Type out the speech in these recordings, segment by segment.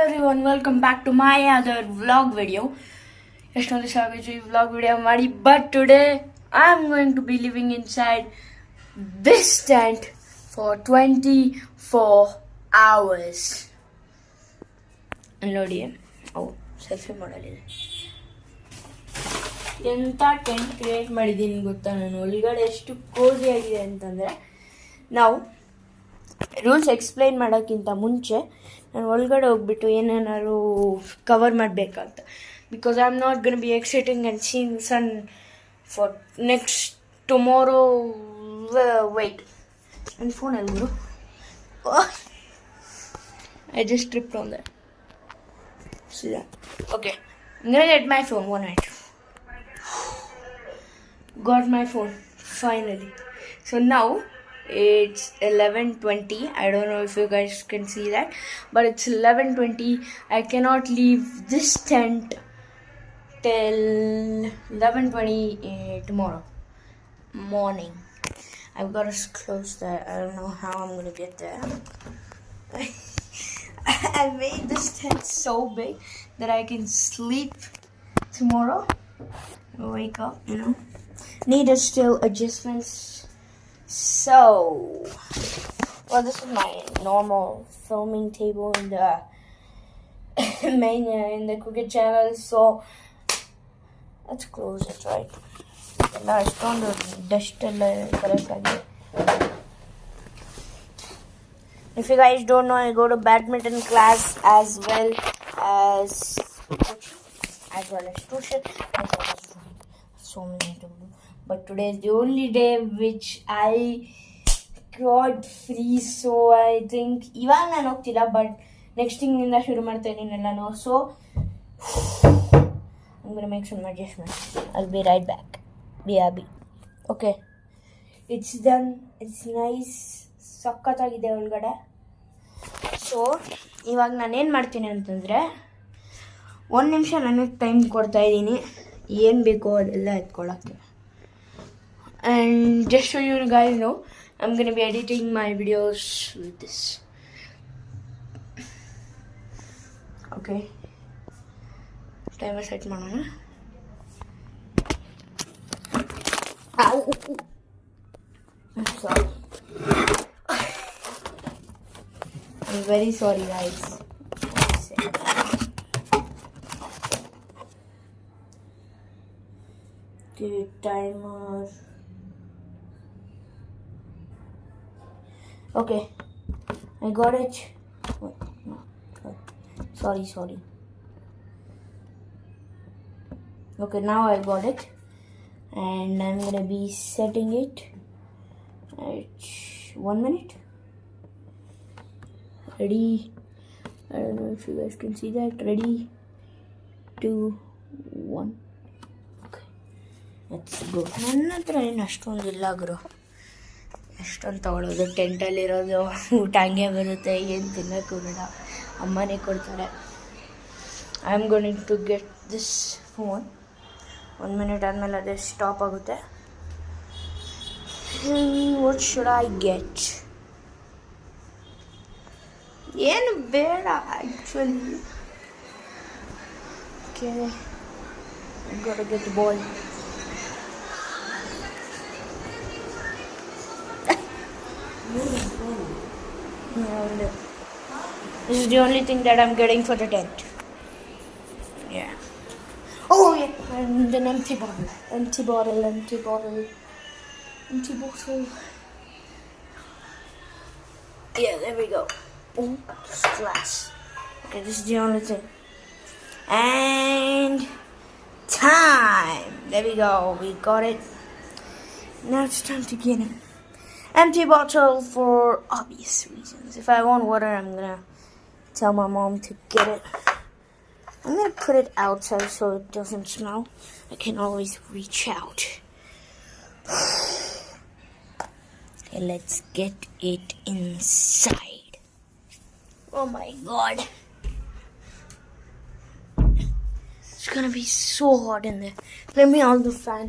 Everyone, welcome back to my other vlog video. ಎಷ್ಟೊಂದು ದಿವಸ ಆಗಿತ್ತು ಈ vlog video ಮಾಡಿ, but today I'm going to be living inside this tent for 24 hours. ನೋಡಿ, selfie ಮಾಡಲಿದೆ. ಎಂಥ ಟೆಂಟ್ ಕ್ರಿಯೇಟ್ ಮಾಡಿದ್ದೀನಿ ಗೊತ್ತಾ ನಾನು. ಒಳಗಡೆ ಎಷ್ಟು ಕೋಸಿ ಆಗಿದೆ ಅಂತಂದರೆ, ನಾವು ರೂಲ್ಸ್ ಎಕ್ಸ್ಪ್ಲೈನ್ ಮಾಡೋಕ್ಕಿಂತ ಮುಂಚೆ ನಾನು ಒಳಗಡೆ ಹೋಗ್ಬಿಟ್ಟು ಏನೇನಾದ್ರು ಕವರ್ ಮಾಡಬೇಕಂತ. Because I am not gonna be exciting and seeing sun for next tomorrow. Wait, ನನ್ನ ಫೋನ್ ಎಲ್ರು I just tripped on that. Okay, I'm gonna get my phone. 1 minute. Got my phone finally. So now it's 11:20. I don't know if you guys can see that, but it's 11:20. I cannot leave this tent till 11:20 tomorrow morning. I've got to close that. I don't know how I'm gonna get there. I made this tent so big that I can sleep tomorrow, wake up, Need still adjustments. So, well, this is my normal filming table in the main in the cricket channel. So let's close it, right? Now it's going to dust correct. If you guys don't know, I go to badminton class as well as tuition. So many to do. But today is the only day which I got free. So I think ivan nanu hogtilla, but next thing inda shuru marteni ellanu. So I'm going to make some adjustments. I'll be right back. BRB. Okay, it's done. It's nice. ಸಕ್ಕತ್ತಾಗಿದೆ ಒಳಗಡೆ. So ಇವಾಗ ನಾನೇನು ಮಾಡ್ತೀನಿ ಅಂತಂದರೆ, 1 ನಿಮಿಷ ನನಗೆ time ಕೊಡ್ತಾಯಿದ್ದೀನಿ ಏನು ಬೇಕೋ ಅದೆಲ್ಲ ಎತ್ಕೊಳ್ಳೋಕ್ಕೆ. And just so you guys know, I am gonna be editing my videos with this. Okay, timer set ಮಾಡೋಣ. Sorry, I'm very sorry guys. Okay, timer. Okay, I got it. No. Sorry. Okay, now I got it, and I'm gonna be setting it at 1 minute. Ready? I don't know if you guys can see that. Ready? 2, 1. Okay, let's go. ನನ್ನ ಹತ್ರ ಏನು ಅಷ್ಟೊಂದಿಲ್ಲ ಗುರು, ಎಷ್ಟೊಂದು ತೊಗೊಳೋದು. ಟೆಂಟಲ್ಲಿರೋದು ಊಟ ಹಂಗೆ ಬರುತ್ತೆ, ಏನು ತಿನ್ನೋಕ್ಕೂ ಬೇಡ, ಅಮ್ಮನೇ ಕೊಡ್ತಾರೆ. I am going to get this phone. 1 minute ಆದಮೇಲೆ ಅದೇ ಸ್ಟಾಪ್ ಆಗುತ್ತೆ. What should I get? ಏನು ಬೇಡ actually. Okay, gotta get the ball. This is the only thing that I'm getting for the tent. Yeah. Oh yeah, and an empty bottle. Yeah, there we go. Oh, this glass. Okay, this is the only thing. And time. There we go. We got it. Now it's time to get an empty bottle for obvious reasons. If I want water, I'm gonna tell my mom to get it. I'm gonna put it outside so it doesn't smell. I can always reach out. Okay, let's get it inside. Oh my god. It's gonna be so hot in there. Let me on the fan.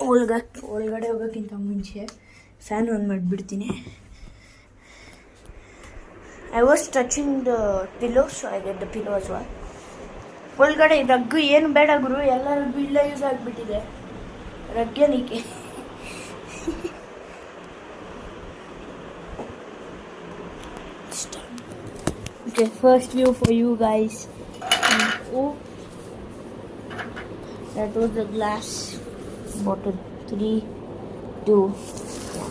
ಒಳಗಡೆ ಹೋಗೋಕ್ಕಿಂತ ಮುಂಚೆ fan on ಮಾಡಿಬಿಡ್ತೀನಿ. I was touching the pillow, so I get the pillow as well. ಒಳಗಡೆ rug ಏನು ಬೇಡ ಗುರು, ಎಲ್ಲ rug ಇಲ್ಲ use ಆಗಿಬಿಟ್ಟಿದೆ. ರಗ್ಗನಿಕೆ Okay, first view for you guys. Oh, that was the glass bottle. 3, 2, 1.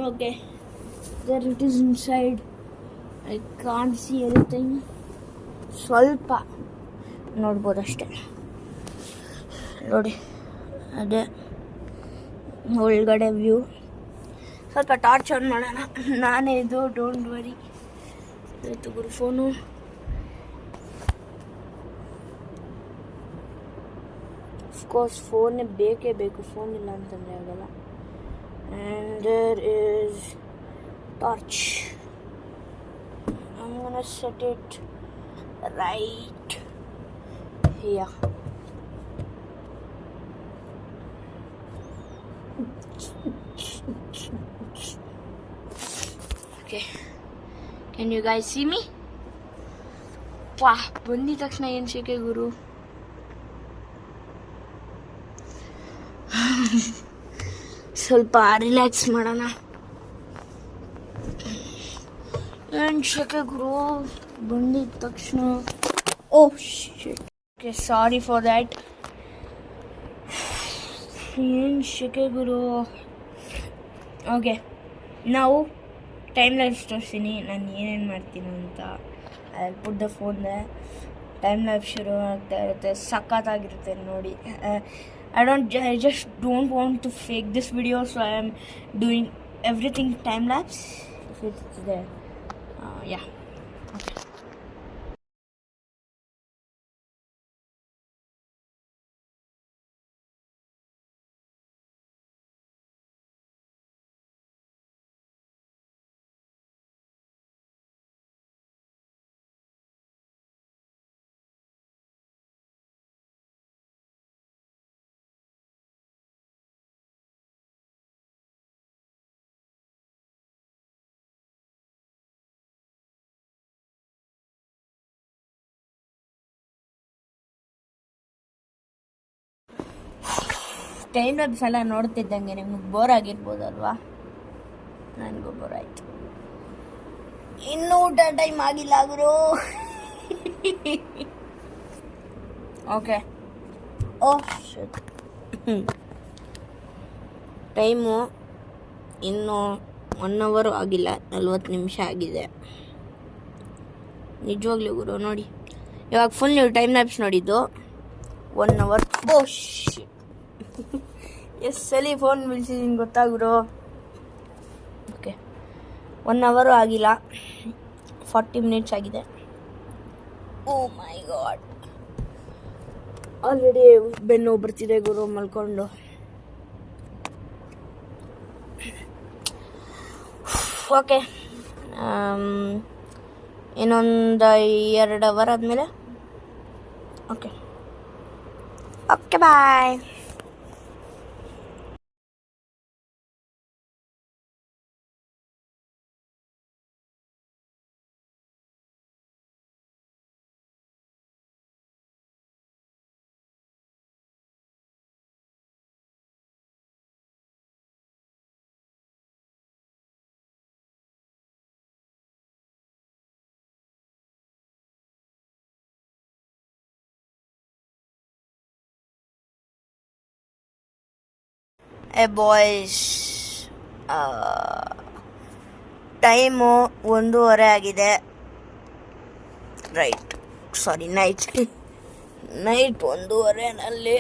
Okay, there it is inside. I can't see anything. ಸ್ವಲ್ಪ ನೋಡ್ಬೋದು ಅಷ್ಟೇ. ನೋಡಿ ಅದೇ ಒಳಗಡೆ ವ್ಯೂ. ಸ್ವಲ್ಪ ಟಾರ್ಚ್ ಆನ್ ಮಾಡೋಣ. ನಾನೇ ಇದು, ಡೋಂಟ್ ವರಿ. ಆಯಿತು ಗುರು ಫೋನು. ಅಫ್ಕೋರ್ಸ್ ಫೋನೇ ಬೇಕೇ ಬೇಕು, ಫೋನ್ ಇಲ್ಲ ಅಂತಂದರೆ ಆಗಲ್ಲ. And there is torch. I'm gonna set it right here. Okay, can you guys see me? ವಾಹ್, ಬಂದಿದ ತಕ್ಷಣ ಏನು ಶೇಕೆ ಗುರು. ಸ್ವಲ್ಪ ರಿಲ್ಯಾಕ್ಸ್ ಮಾಡೋಣ. ಏನು ಶೇಕೆ ಗುರು ಬಂದಿದ ತಕ್ಷಣ. Oh shit. Okay, sorry for that. ಏನು ಶೇಕೆ ಗುರು. ಓಕೆ, ನಾವು ಟೈಮ್ ಲೈಫ್ ತೋರಿಸ್ತೀನಿ ನಾನು ಏನೇನು ಮಾಡ್ತೀನಿ ಅಂತ. I put the phone there. Time lapse ಶುರು ಆಗ್ತಾ ಇರುತ್ತೆ, ಸಖತ್ತಾಗಿರುತ್ತೆ ನೋಡಿ. I just don't want to fake this video, so I am doing everything time lapse if it's there. Yeah. Okay. Time lapse ಎಲ್ಲ ನೋಡ್ತಿದ್ದಂಗೆ ನಿಮ್ಗೆ ಬೋರ್ ಆಗಿರ್ಬೋದಲ್ವಾ? ನನಗೂ ಬೋರ್ ಆಯಿತು. ಇನ್ನೂ ಊಟ ಟೈಮ್ ಆಗಿಲ್ಲ ಗುರು. ಓಕೆ, ಓ ಶಿಟ್. ಟೈಮು ಇನ್ನೂ 1 hour ಆಗಿಲ್ಲ, 40 ನಿಮಿಷ ಆಗಿದೆ. ನಿಜವಾಗ್ಲೂ ಗುರು ನೋಡಿ, ಇವಾಗ ಫುಲ್ ನೀವು ಟೈಮ್ ಲ್ಯಾಬ್ಸ್ ನೋಡಿದ್ದು 1 hour. ಓ ಶಿಟ್. ಎಲ್ಲಿ ಫೋನ್ ಬೀಳ್ಸಿದ್ದೀನಿ ಗೊತ್ತಾಗ್ರು. ಓಕೆ, 1 hour ಆಗಿಲ್ಲ, 40 minutes ಆಗಿದೆ. ಓ ಮೈ ಗಾಡ್, ಆಲ್ರೆಡಿ ಬೆನ್ನು ಬರ್ತಿದೆ ಗುರು ಮಲ್ಕೊಂಡು. ಓಕೆ, ಇನ್ನೊಂದು 2 hour ಆದಮೇಲೆ. ಓಕೆ ಓಕೆ, ಬಾಯ್. ಬಾಯ್ಸ್, ಟೈಮು 1:30 ಆಗಿದೆ. ರೈಟ್, ಸಾರಿ, ನೈಟ್ 1:30ನಲ್ಲಿ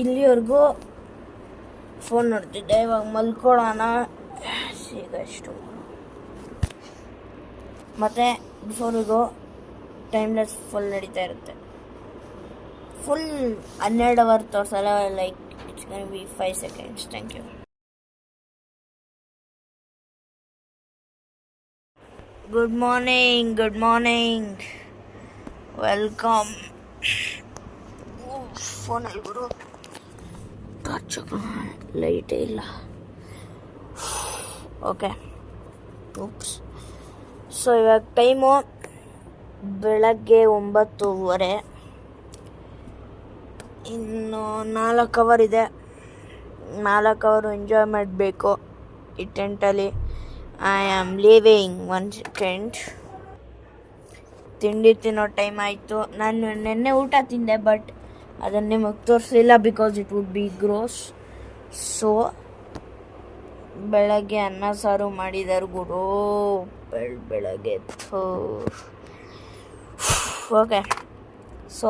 ಇಲ್ಲಿವರೆಗೂ ಫೋನ್ ನೋಡ್ತಿದ್ದೆ. ಇವಾಗ ಮಲ್ಕೊಳ್ಳೋಣ ಸಿಗಷ್ಟು. ಮತ್ತು ಬಿಫೋರಿಗೂ ಟೈಮ್ ಲೆಸ್ ಫುಲ್ ನಡೀತಾ ಇರುತ್ತೆ. ಫುಲ್ 12 hour ತೋರಿಸಲ್ಲ, like it's going to be 5 seconds. Thank you. Good morning. Welcome. Phone al guru. Touch light illa. Okay oops. So ಇವಾಗ time ಬೆಳಗ್ಗೆ 9:30. ಇನ್ನು 4 ಅವರ್ ಇದೆ. 4 ಅವರು ಎಂಜಾಯ್ ಮಾಡಬೇಕು ಈ ಟೆಂಟಲ್ಲಿ. I am leaving 1 second. ತಿಂಡಿ ತಿನ್ನೋ ಟೈಮ್ ಆಯಿತು. ನಾನು ನೆನ್ನೆ ಊಟ ತಿಂದೆ, ಬಟ್ ಅದನ್ನು ನಿಮಗೆ ತೋರಿಸಲಿಲ್ಲ because it would be gross. So ಬೆಳಗ್ಗೆ ಅನ್ನ ಸಾರು ಮಾಡಿದರು ಗುರು. ಬೆಳಗ್ಗೆ ಓಕೆ. So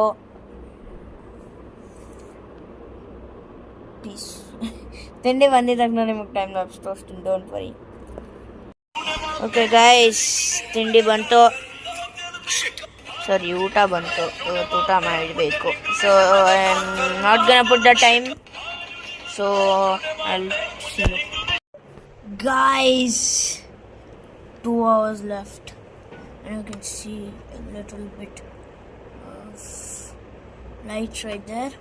piece. ತಿಂಡಿ ಬಂದಿದ್ದಾಗ ನಾನು ನಿಮಗೆ ಟೈಮ್ ಲ್ಯಾಪ್ಸ್ ತೋರಿಸ್ತೀನಿ, ಡೋಂಟ್ ವರಿ. ಓಕೆ ಗೈಸ್, ತಿಂಡಿ ಬಂತು. ಸರಿ, ಊಟ ಬಂತು. ಇವತ್ತು ಊಟ ಮಾಡಬೇಕು. So I am not gonna put the time. So I'll see you guys. 2 hours left and you can see a little bit of lights right there.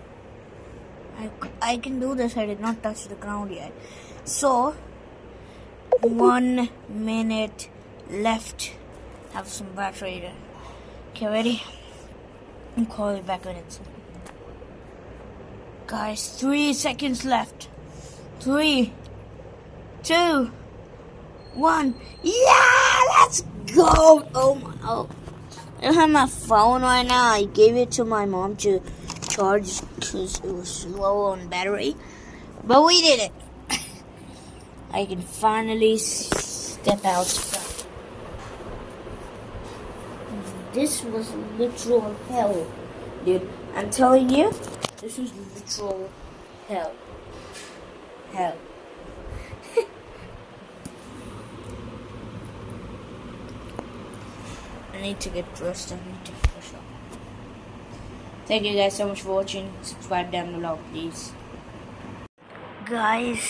I can do this. I did not touch the ground yet. So 1 minute left. Have some battery there. Okay, ready? I'll call you back when it's guys. 3 seconds left. 3, 2, 1. Yeah, let's go. Oh my, oh. I don't have my phone right now. I gave it to my mom to charge because it was low on battery, but we did it. I can finally step out. This was literal hell, dude. I'm telling you, this was literal hell. Hell. I need to get dressed. I need to push up. Thank you guys so much for watching. Subscribe down below, please. Guys,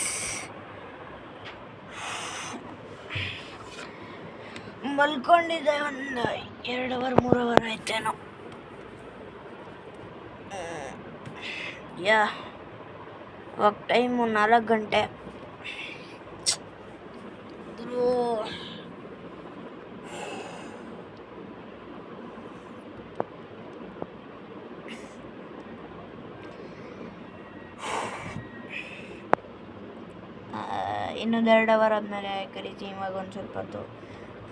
ಮಲ್ಕೊಂಡಿದ್ದೆ ಒಂದು 2 hour 3 hour ಆಯ್ತೇನೋ. ಯಾ, ಇವಾಗ time 4 ಗಂಟೆ. ಇನ್ನೊಂದು 2 hour ಆದಮೇಲೆ ಕರಿತೀನಿ. ಇವಾಗ ಒಂದು ಸ್ವಲ್ಪ ಹೊತ್ತು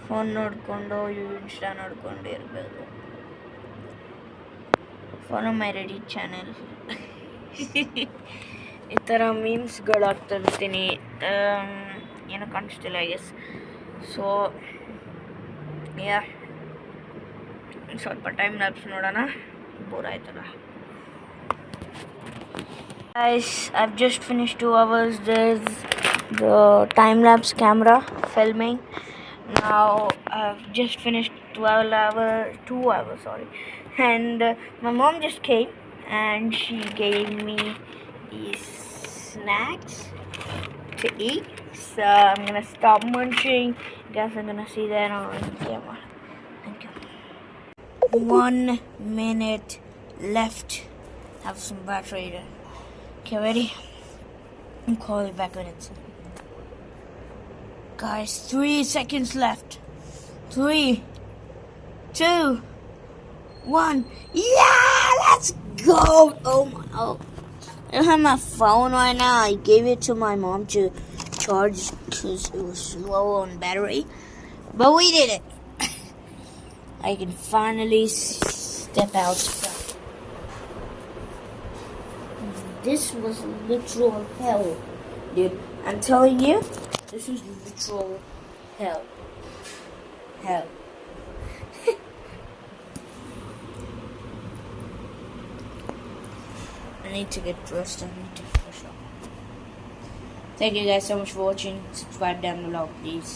ಫೋನ್ ನೋಡಿಕೊಂಡು ಇನ್ಸ್ಟಾ ನೋಡ್ಕೊಂಡು ಇರಬೇಕು. Follow my Reddit channel. ಈ ಥರ ಮೀಮ್ಸ್ಗಳು ಹಾಕ್ತಾ ಇರ್ತೀನಿ. ಏನೋ ಕಾಣಿಸ್ತಿಲ್ಲ ಐ ಗೆಸ್. ಸೊ ಯಾ, ಸ್ವಲ್ಪ ಟೈಮ್ ಲ್ಯಾಪ್ಸ್ ನೋಡೋಣ. ಬೋರ್ ಆಯ್ತಲ್ಲ. Guys, I've just finished 2 hours. There's the time-lapse camera filming. Now I've just finished 2 hours, sorry. And my mom just came and she gave me these snacks to eat. So I'm gonna stop munching. Guess I'm gonna see that on camera. Thank you. 1 minute left. Have some battery there. Okay, ready? I'll call you back when it's guys. 3 seconds left. 3, 2, 1. Yeah, let's go. Oh my, oh. I don't have my phone right now. I gave it to my mom to charge because it was low on battery, but we did it. I can finally step out. This was literal hell, dude. I'm telling you, this was literal hell. Hell. I need to get dressed. I need to push up. Thank you guys so much for watching. Subscribe down below, please.